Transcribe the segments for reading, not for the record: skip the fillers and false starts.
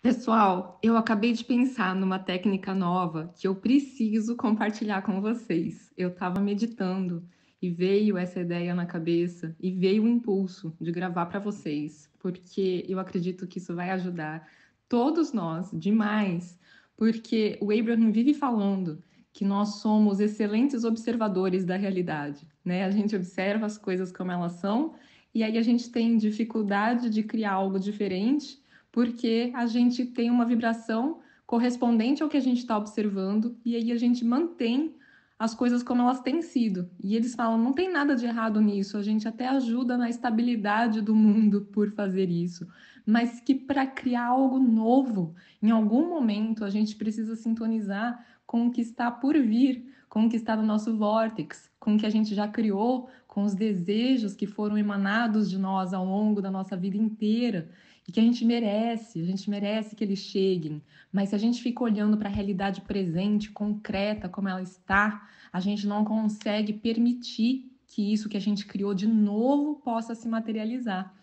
Pessoal, eu acabei de pensar numa técnica nova que eu preciso compartilhar com vocês. Eu estava meditando e veio essa ideia na cabeça e veio o impulso de gravar para vocês, porque eu acredito que isso vai ajudar todos nós demais, porque o Abraham vive falando que nós somos excelentes observadores da realidade, né? A gente observa as coisas como elas são e aí a gente tem dificuldade de criar algo diferente porque a gente tem uma vibração correspondente ao que a gente está observando e aí a gente mantém as coisas como elas têm sido. E eles falam, não tem nada de errado nisso, a gente até ajuda na estabilidade do mundo por fazer isso, mas que para criar algo novo, em algum momento a gente precisa sintonizar com o que está por vir, com o que está no nosso vórtex, com o que a gente já criou, com os desejos que foram emanados de nós ao longo da nossa vida inteira e que a gente merece que eles cheguem, mas se a gente fica olhando para a realidade presente, concreta, como ela está, a gente não consegue permitir que isso que a gente criou de novo possa se materializar.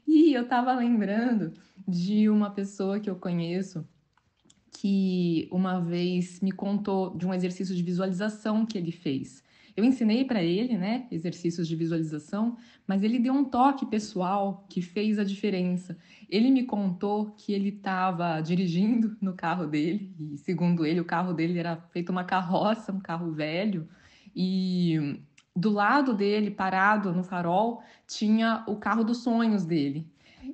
E eu estava lembrando de uma pessoa que eu conheço que uma vez me contou de um exercício de visualização que ele fez. Eu ensinei para ele, né, exercícios de visualização, mas ele deu um toque pessoal que fez a diferença. Ele me contou que ele estava dirigindo no carro dele, e segundo ele, o carro dele era feito uma carroça, um carro velho, e do lado dele, parado no farol, tinha o carro dos sonhos dele.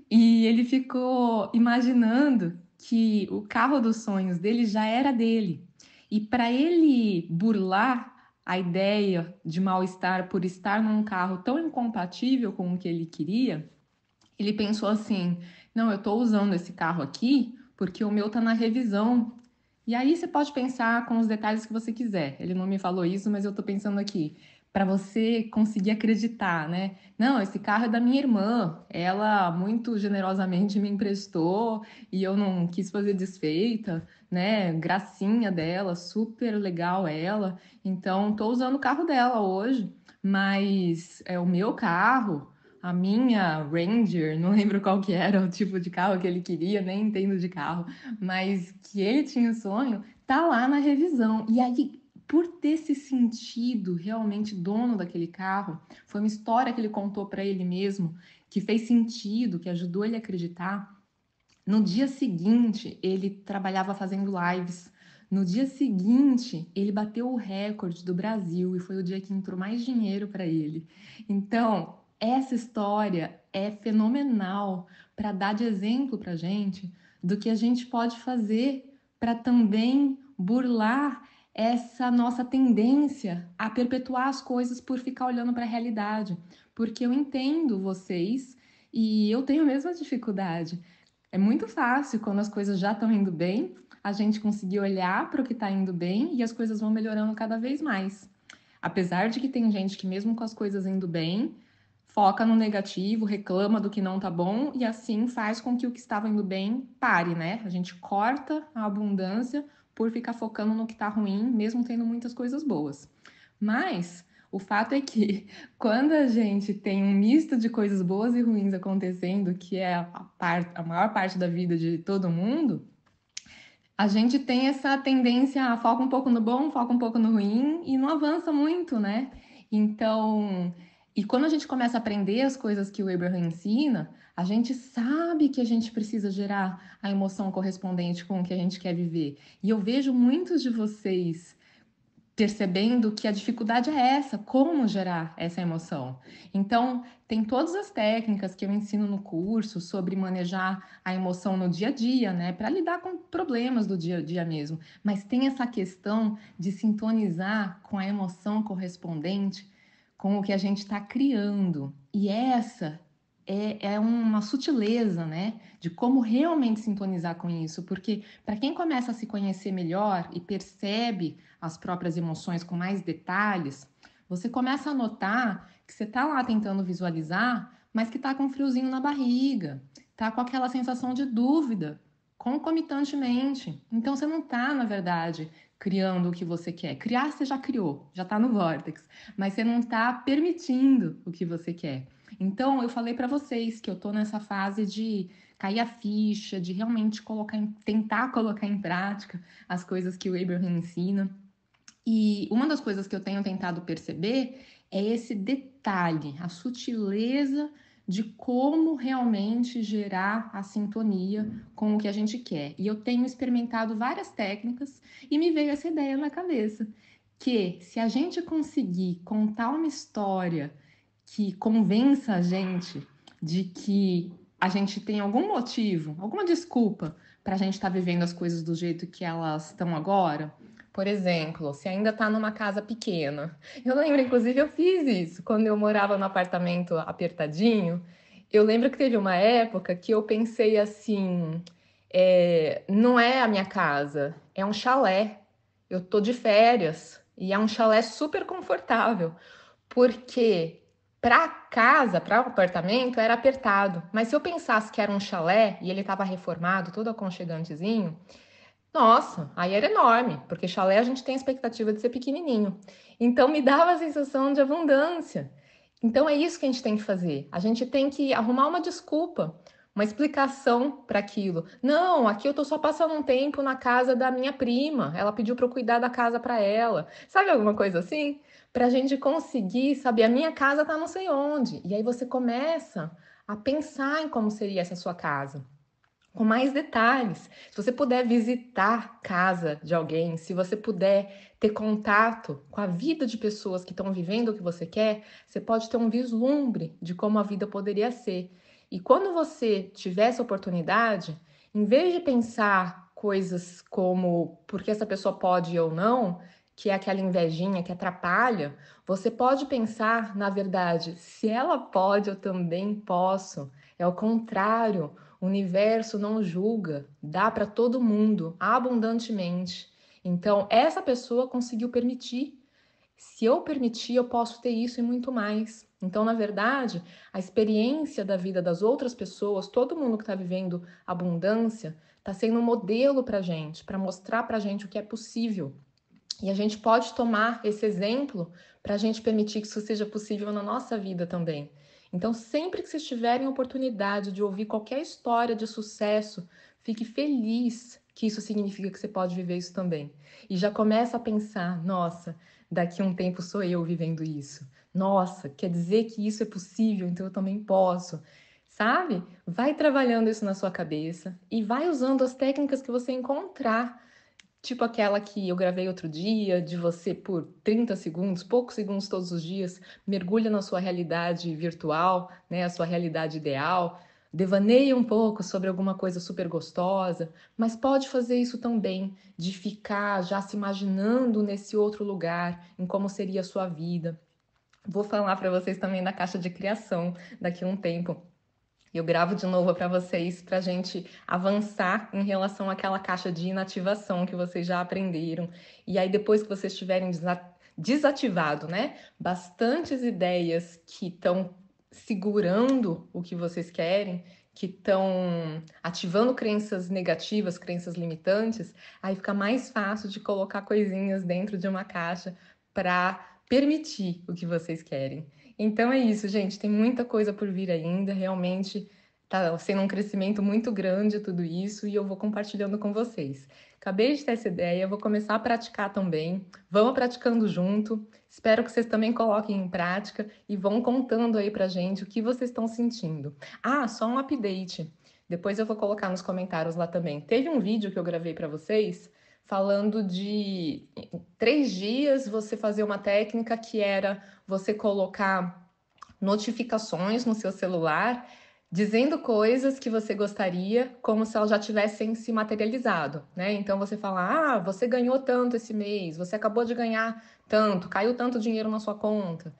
E ele ficou imaginando que o carro dos sonhos dele já era dele. E para ele burlar a ideia de mal-estar por estar num carro tão incompatível com o que ele queria, ele pensou assim: não, eu estou usando esse carro aqui porque o meu está na revisão. E aí você pode pensar com os detalhes que você quiser. Ele não me falou isso, mas eu estou pensando aqui para você conseguir acreditar, né? Não, esse carro é da minha irmã. Ela muito generosamente me emprestou e eu não quis fazer desfeita, né? Gracinha dela, super legal ela. Então, estou usando o carro dela hoje, mas é o meu carro. A minha Ranger, não lembro qual que era o tipo de carro que ele queria, nem entendo de carro, mas que ele tinha o sonho, tá lá na revisão. E aí, por ter se sentido realmente dono daquele carro, foi uma história que ele contou para ele mesmo, que fez sentido, que ajudou ele a acreditar. No dia seguinte, ele trabalhava fazendo lives. No dia seguinte, ele bateu o recorde do Brasil e foi o dia que entrou mais dinheiro para ele. Então, essa história é fenomenal para dar de exemplo para gente do que a gente pode fazer para também burlar essa nossa tendência a perpetuar as coisas por ficar olhando para a realidade. Porque eu entendo vocês e eu tenho a mesma dificuldade. É muito fácil quando as coisas já estão indo bem, a gente conseguir olhar para o que está indo bem e as coisas vão melhorando cada vez mais. Apesar de que tem gente que, mesmo com as coisas indo bem, foca no negativo, reclama do que não tá bom e assim faz com que o que estava indo bem pare, né? A gente corta a abundância por ficar focando no que tá ruim, mesmo tendo muitas coisas boas. Mas o fato é que quando a gente tem um misto de coisas boas e ruins acontecendo, que é a maior parte da vida de todo mundo, a gente tem essa tendência a foca um pouco no bom, foca um pouco no ruim e não avança muito, né? Então, e quando a gente começa a aprender as coisas que o Abraham ensina, a gente sabe que a gente precisa gerar a emoção correspondente com o que a gente quer viver. E eu vejo muitos de vocês percebendo que a dificuldade é essa, como gerar essa emoção. Então, tem todas as técnicas que eu ensino no curso sobre manejar a emoção no dia a dia, né, para lidar com problemas do dia a dia mesmo. Mas tem essa questão de sintonizar com a emoção correspondente com o que a gente está criando. E essa é uma sutileza, né, de como realmente sintonizar com isso, porque para quem começa a se conhecer melhor e percebe as próprias emoções com mais detalhes, você começa a notar que você está lá tentando visualizar, mas que está com um friozinho na barriga, está com aquela sensação de dúvida concomitantemente. Então você não está, na verdade, criando o que você quer. Criar você já criou, já está no vórtex, mas você não está permitindo o que você quer. Então eu falei para vocês que eu estou nessa fase de cair a ficha, de realmente tentar colocar em prática as coisas que o Abraham ensina. E uma das coisas que eu tenho tentado perceber é esse detalhe, a sutileza de como realmente gerar a sintonia com o que a gente quer. E eu tenho experimentado várias técnicas e me veio essa ideia na cabeça, que se a gente conseguir contar uma história que convença a gente de que a gente tem algum motivo, alguma desculpa para a gente estar vivendo as coisas do jeito que elas estão agora. Por exemplo, se ainda está numa casa pequena. Eu lembro, inclusive, eu fiz isso quando eu morava no apartamento apertadinho. Eu lembro que teve uma época que eu pensei assim: não é a minha casa, é um chalé. Eu tô de férias e é um chalé super confortável, porque para casa, para o apartamento, era apertado. Mas se eu pensasse que era um chalé e ele estava reformado, todo aconchegantezinho, nossa, aí era enorme, porque chalé a gente tem a expectativa de ser pequenininho. Então me dava a sensação de abundância. Então é isso que a gente tem que fazer. A gente tem que arrumar uma desculpa, uma explicação para aquilo. Não, aqui eu tô só passando um tempo na casa da minha prima. Ela pediu para eu cuidar da casa para ela. Sabe alguma coisa assim? Para a gente conseguir saber, a minha casa tá não sei onde. E aí você começa a pensar em como seria essa sua casa com mais detalhes. Se você puder visitar casa de alguém, se você puder ter contato com a vida de pessoas que estão vivendo o que você quer, você pode ter um vislumbre de como a vida poderia ser. E quando você tiver essa oportunidade, em vez de pensar coisas como porque essa pessoa pode ou não, que é aquela invejinha que atrapalha, você pode pensar, na verdade, se ela pode, eu também posso. É o contrário. O universo não julga, dá para todo mundo abundantemente. Então, essa pessoa conseguiu permitir. Se eu permitir, eu posso ter isso e muito mais. Então, na verdade, a experiência da vida das outras pessoas, todo mundo que está vivendo abundância, está sendo um modelo para a gente, para mostrar para a gente o que é possível. E a gente pode tomar esse exemplo para a gente permitir que isso seja possível na nossa vida também. Então, sempre que vocês tiverem a oportunidade de ouvir qualquer história de sucesso, fique feliz que isso significa que você pode viver isso também. E já começa a pensar, nossa, daqui a um tempo sou eu vivendo isso. Nossa, quer dizer que isso é possível, então eu também posso. Sabe? Vai trabalhando isso na sua cabeça e vai usando as técnicas que você encontrar. Tipo aquela que eu gravei outro dia, de você por 30 segundos, poucos segundos todos os dias, mergulha na sua realidade virtual, né, a sua realidade ideal, devaneia um pouco sobre alguma coisa super gostosa, mas pode fazer isso também, de ficar já se imaginando nesse outro lugar, em como seria a sua vida. Vou falar para vocês também da caixa de criação daqui a um tempo. Eu gravo de novo para vocês, para a gente avançar em relação àquela caixa de inativação que vocês já aprenderam. E aí, depois que vocês tiverem desativado, né, bastantes ideias que estão segurando o que vocês querem, que estão ativando crenças negativas, crenças limitantes, aí fica mais fácil de colocar coisinhas dentro de uma caixa para permitir o que vocês querem. Então é isso, gente. Tem muita coisa por vir ainda. Realmente tá sendo um crescimento muito grande tudo isso e eu vou compartilhando com vocês. Acabei de ter essa ideia, vou começar a praticar também. Vamos praticando junto. Espero que vocês também coloquem em prática e vão contando aí pra gente o que vocês estão sentindo. Ah, só um update. Depois eu vou colocar nos comentários lá também. Teve um vídeo que eu gravei para vocês falando de 3 dias você fazer uma técnica que era você colocar notificações no seu celular dizendo coisas que você gostaria, como se elas já tivessem se materializado, né? Então você fala: "Ah, você ganhou tanto esse mês, você acabou de ganhar tanto, caiu tanto dinheiro na sua conta".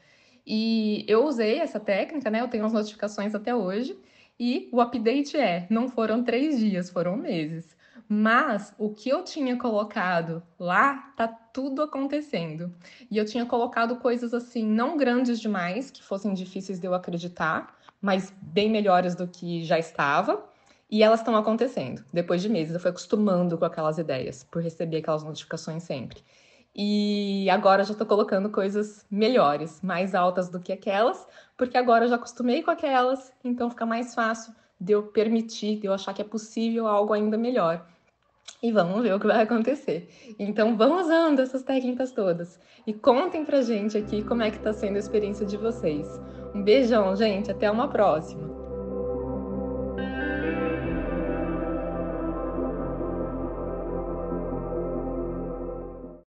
E eu usei essa técnica, né? Eu tenho as notificações até hoje. E o update não foram 3 dias, foram meses. Mas o que eu tinha colocado lá tá tudo acontecendo. E eu tinha colocado coisas assim, não grandes demais, que fossem difíceis de eu acreditar, mas bem melhores do que já estava. E elas estão acontecendo. Depois de meses, eu fui acostumando com aquelas ideias, por receber aquelas notificações sempre. E agora eu já tô colocando coisas melhores, mais altas do que aquelas, porque agora eu já acostumei com aquelas, então fica mais fácil de eu permitir, de eu achar que é possível algo ainda melhor. E vamos ver o que vai acontecer. Então, vão usando essas técnicas todas. E contem pra gente aqui como é que tá sendo a experiência de vocês. Um beijão, gente. Até uma próxima.